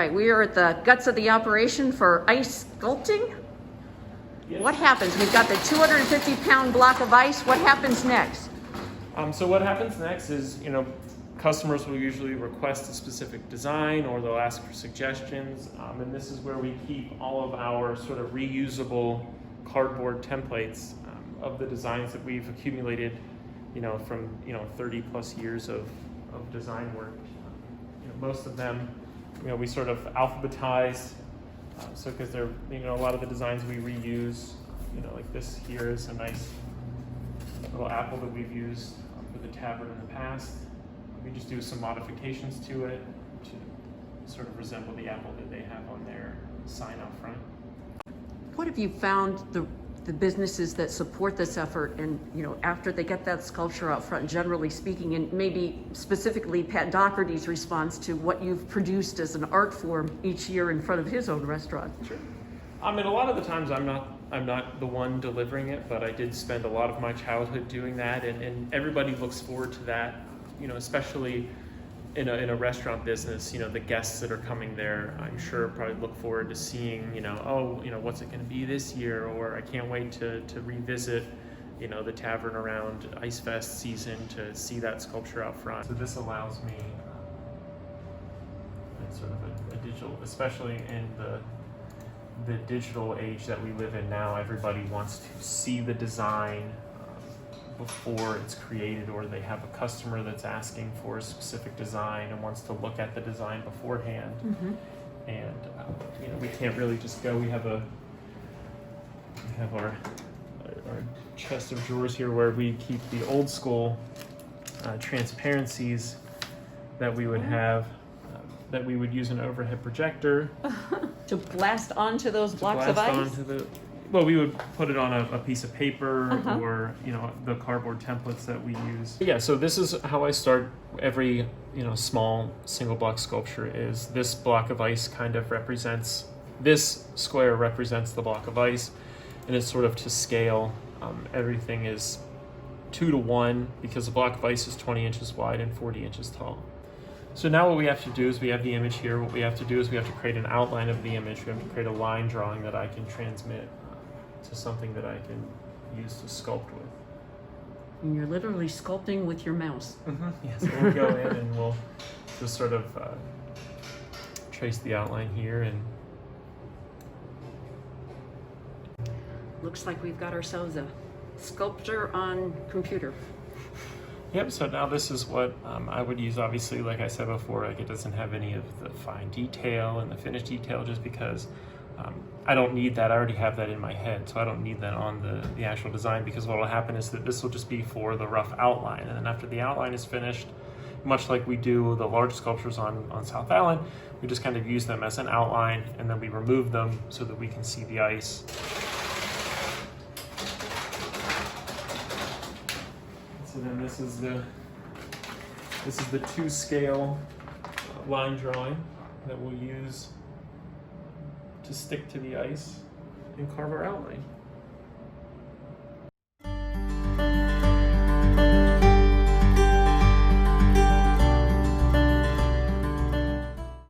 right, we are at the guts of the operation for ice sculpting. Yes. What happens? We've got the 250-pound block of ice. What happens next? So what happens next is, customers will usually request a specific design or they'll ask for suggestions. And this is where we keep all of our sort of reusable cardboard templates of the designs that we've accumulated, from 30 plus years of design work. Most of them, we sort of alphabetize, so because they're, a lot of the designs we reuse, like this here is a nice little apple that we've used for the tavern in the past. We just do some modifications to it to sort of resemble the apple that they have on their sign out front. What have you found the businesses that support this effort, and after they get that sculpture out front, generally speaking, and maybe specifically Pat Doherty's response to what you've produced as an art form each year in front of his own restaurant? Sure. A lot of the times I'm not the one delivering it, but I did spend a lot of my childhood doing that, and everybody looks forward to that, especially in a restaurant business. The guests that are coming there, I'm sure probably look forward to seeing, what's it going to be this year, or I can't wait to revisit, the tavern around Ice Fest season to see that sculpture out front. So this allows me sort of a digital, especially in the digital age that we live in now. Everybody wants to see the design before it's created, or they have a customer that's asking for a specific design and wants to look at the design beforehand. Mm-hmm. And we can't really just go. We have our chest of drawers here where we keep the old school transparencies that we would have, that we would use an overhead projector to blast onto those blocks of ice. We would put it on a piece of paper, Uh-huh. or the cardboard templates that we use. Yeah, so this is how I start every small single block sculpture. Is this block of ice kind of represents, this square represents the block of ice, and it's sort of to scale. Everything is 2:1 because the block of ice is 20 inches wide and 40 inches tall. So now what we have to do is, we have the image here. What we have to do is we have to create an outline of the image. We have to create a line drawing that I can transmit to something that I can use to sculpt with. And you're literally sculpting with your mouse. Mm-hmm. Yeah, so we'll go in and we'll just sort of trace the outline here, and Looks like we've got ourselves a sculpture on computer. Yep, so now this is what I would use. Obviously, like I said before, it doesn't have any of the fine detail and the finished detail, just because I don't need that. I already have that in my head, so I don't need that on the actual design, because what will happen is that this will just be for the rough outline. And then after the outline is finished, much like we do the large sculptures on South Island, we just kind of use them as an outline, and then we remove them so that we can see the ice. So then this is the 2-scale line drawing that we'll use to stick to the ice and carve our outline.